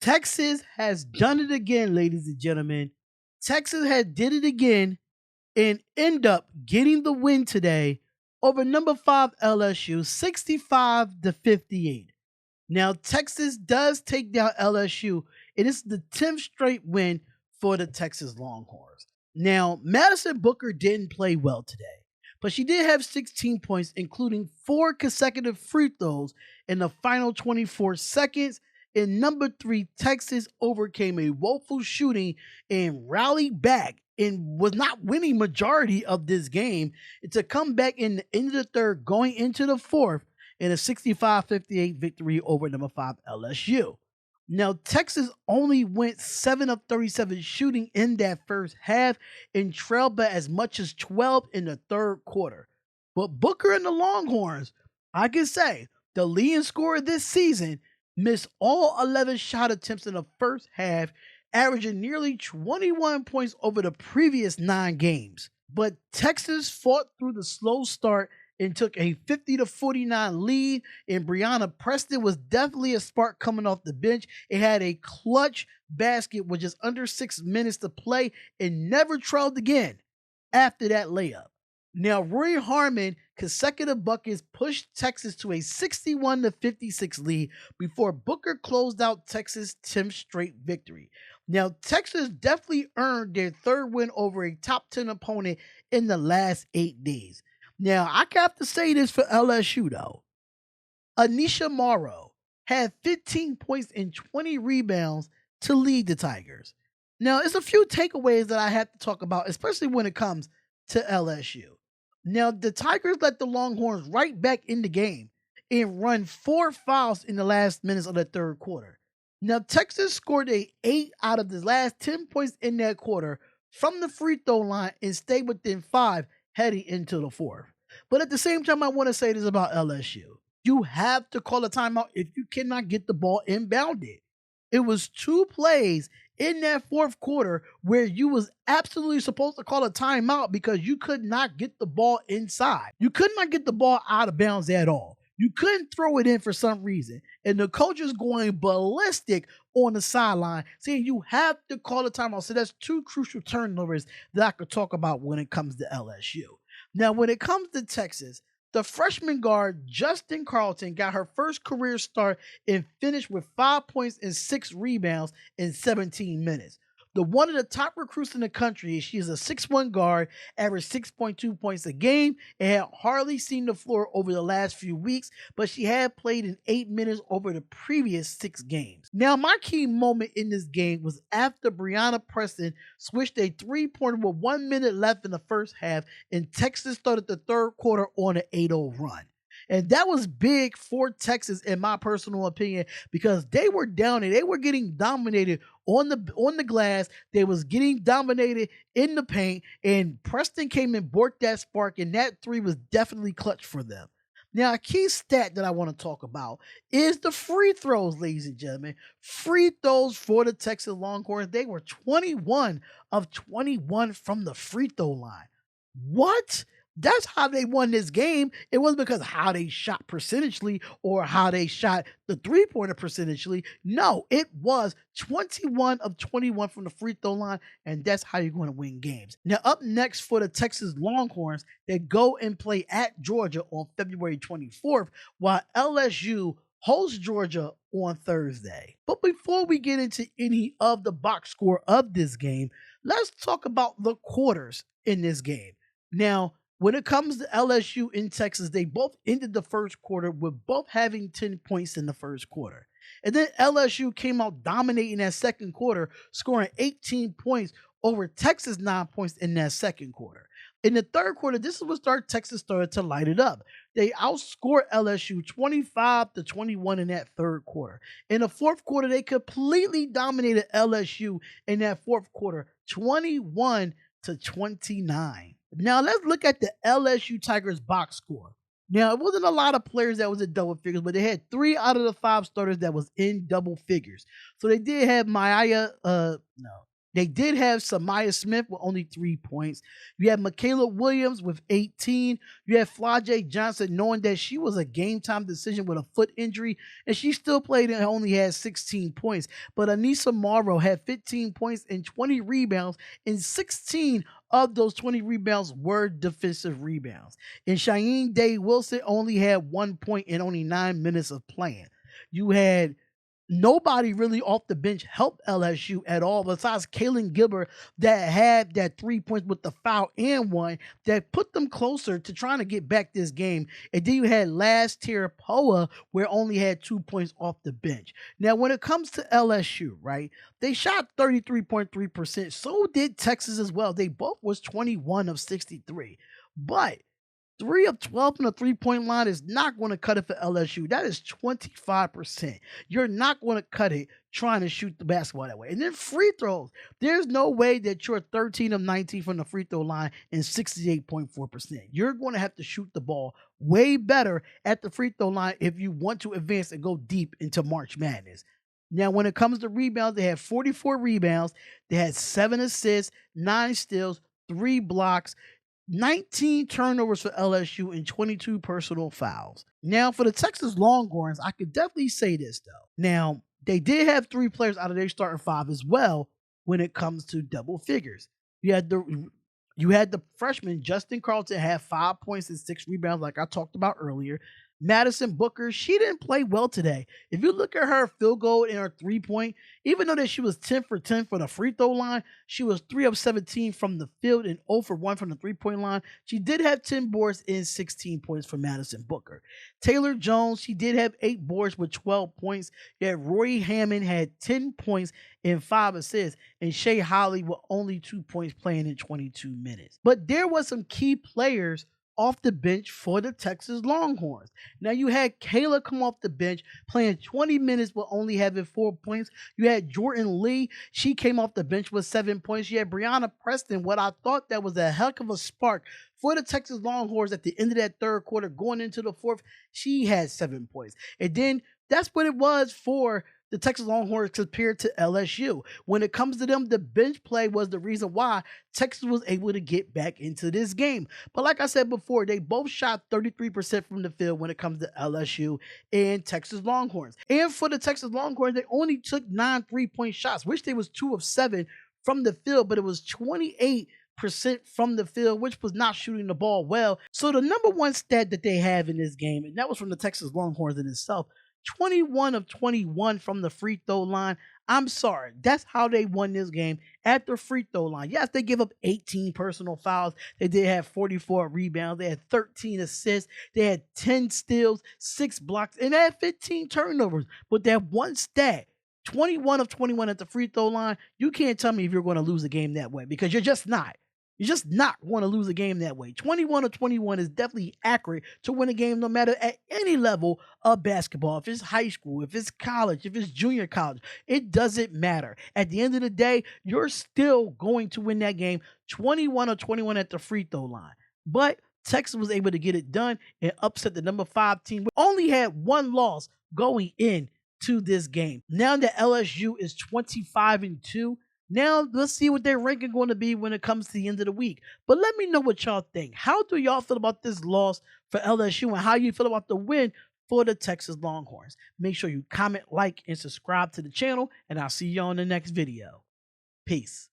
Texas has done it again, ladies and gentlemen. Texas had did it again and end up getting the win today over number 5 LSU 65 to 58. Now Texas does take down LSU and it's the 10th straight win for the Texas Longhorns. Now Madison Booker didn't play well today, but she did have 16 points including 4 consecutive free throws in the final 24 seconds. And number 3, Texas overcame a woeful shooting and rallied back and was not winning majority of this game to come back in the end of the third going into the fourth in a 65-58 victory over number 5 LSU. Now, Texas only went 7 of 37 shooting in that first half and trailed by as much as 12 in the third quarter. But Booker and the Longhorns, I can say, the leading scorer this season, missed all 11 shot attempts in the first half, averaging nearly 21 points over the previous 9 games. But Texas fought through the slow start and took a 50-49 lead, and Brianna Preston was definitely a spark coming off the bench. It had a clutch basket with just under 6 minutes to play and never trailed again after that layup. Now, Roy Harmon consecutive buckets pushed Texas to a 61-56 lead before Booker closed out Texas' 10th straight victory. Now, Texas definitely earned their third win over a top 10 opponent in the last 8 days. Now, I have to say this for LSU, though. Anisha Morrow had 15 points and 20 rebounds to lead the Tigers. Now, it's a few takeaways that I have to talk about, especially when it comes to LSU. Now, the Tigers let the Longhorns right back in the game and run 4 fouls in the last minutes of the third quarter. Now, Texas scored 8 out of the last 10 points in that quarter from the free throw line and stayed within 5 heading into the fourth. But at the same time, I want to say this about LSU. You have to call a timeout if you cannot get the ball inbounded. It was 2 plays in that fourth quarter where you was absolutely supposed to call a timeout because you could not get the ball inside. You could not get the ball out of bounds at all. You couldn't throw it in for some reason. And the coach is going ballistic on the sideline saying you have to call a timeout. So that's 2 crucial turnovers that I could talk about when it comes to LSU. Now, when it comes to Texas, the freshman guard, Justin Carlton, got her first career start and finished with 5 points and 6 rebounds in 17 minutes. The one of the top recruits in the country, she is a 6'1" guard, averaged 6.2 points a game, and had hardly seen the floor over the last few weeks, but she had played in 8 minutes over the previous 6 games. Now, my key moment in this game was after Brianna Preston switched a 3-pointer with 1 minute left in the first half, and Texas started the third quarter on an 8-0 run. And that was big for Texas, in my personal opinion, because they were down and they were getting dominated on the glass. They was getting dominated in the paint, and Preston came and brought that spark, and that 3 was definitely clutch for them. Now, a key stat that I want to talk about is the free throws, ladies and gentlemen. Free throws for the Texas Longhorns. They were 21 of 21 from the free throw line. What? That's how they won this game. It wasn't because of how they shot percentagely or how they shot the 3-pointer percentagely. No, it was 21 of 21 from the free throw line, and that's how you're going to win games. Now, up next for the Texas Longhorns, they go and play at Georgia on February 24th, while LSU hosts Georgia on Thursday. But before we get into any of the box score of this game, let's talk about the quarters in this game. Now, when it comes to LSU in Texas, they both ended the first quarter with both having 10 points in the first quarter. And then LSU came out dominating that second quarter, scoring 18 points over Texas 9 points in that second quarter. In the third quarter, this is what Texas started to light it up. They outscored LSU 25-21 in that third quarter. In the fourth quarter, they completely dominated LSU in that fourth quarter, 21-29. Now, let's look at the LSU Tigers box score. Now, it wasn't a lot of players that was in double figures, but they had 3 out of the 5 starters that was in double figures. So they did have They did have Samaya Smith with only 3 points. You had Michaela Williams with 18. You had flau'jae Johnson, knowing that she was a game time decision with a foot injury, and she still played and only had 16 points. But Anissa Morrow had 15 points and 20 rebounds, and 16 of those 20 rebounds were defensive rebounds. And Cheyenne Day Wilson only had 1 point in only 9 minutes of playing. You had nobody really off the bench helped LSU at all besides Kaylin Gilbert that had that 3 points with the foul and one that put them closer to trying to get back this game. And then you had last tier Poa where only had 2 points off the bench. Now, when it comes to LSU, right, they shot 33.3%. So did Texas as well. They both was 21 of 63. But 3 of 12 from the 3-point line is not going to cut it for LSU. That is 25%. You're not going to cut it trying to shoot the basketball that way. And then free throws. There's no way that you're 13 of 19 from the free throw line and 68.4%. You're going to have to shoot the ball way better at the free throw line if you want to advance and go deep into March Madness. Now, when it comes to rebounds, they had 44 rebounds. They had 7 assists, 9 steals, 3 blocks, 19 turnovers for LSU, and 22 personal fouls. Now, for the Texas Longhorns, I could definitely say this, though. Now, they did have 3 players out of their starting 5 as well when it comes to double figures. You had the freshman Justin Carlton had 5 points and 6 rebounds, like I talked about earlier. Madison Booker, she didn't play well today. If you look at her field goal and her 3-point, even though that she was 10 for 10 for the free throw line, she was 3 of 17 from the field and 0 for 1 from the 3-point line. She did have 10 boards and 16 points for Madison Booker. Taylor Jones, she did have 8 boards with 12 points. Yet Roy Hammond had 10 points and 5 assists, and Shea Holly with only 2 points playing in 22 minutes. But there was some key players off the bench for the Texas Longhorns. Now, you had Kayla come off the bench playing 20 minutes but only having 4 points. You had Jordan Lee. She came off the bench with 7 points. You had Brianna Preston, what I thought that was a heck of a spark for the Texas Longhorns at the end of that third quarter going into the fourth. She had 7 points. And then that's what it was for the Texas Longhorns compared to LSU. When it comes to them, the bench play was the reason why Texas was able to get back into this game. But like I said before, they both shot 33% from the field when it comes to LSU and Texas Longhorns. And for the Texas Longhorns, they only took 9 3-point shots, which they was 2 of 7 from the field, but it was 28% from the field, which was not shooting the ball well. So the number one stat that they have in this game, and that was from the Texas Longhorns in itself, 21 of 21 from the free throw line. I'm sorry. That's how they won this game, at the free throw line. Yes, they give up 18 personal fouls. They did have 44 rebounds. They had 13 assists. They had 10 steals, 6 blocks, and they had 15 turnovers. But that one stat, 21 of 21 at the free throw line, you can't tell me if you're going to lose a game that way, because you're just not. You're just not going to lose a game that way. 21 of 21 is definitely accurate to win a game no matter at any level of basketball. If it's high school, if it's college, if it's junior college, it doesn't matter. At the end of the day, you're still going to win that game 21 of 21 at the free throw line. But Texas was able to get it done and upset the number 5 team. We only had 1 loss going in to this game. Now that LSU is 25-2, now let's see what their ranking going to be when it comes to the end of the week. But let me know what y'all think. How do y'all feel about this loss for LSU, and how you feel about the win for the Texas Longhorns? Make sure you comment, like, and subscribe to the channel, and I'll see you on the next video. Peace.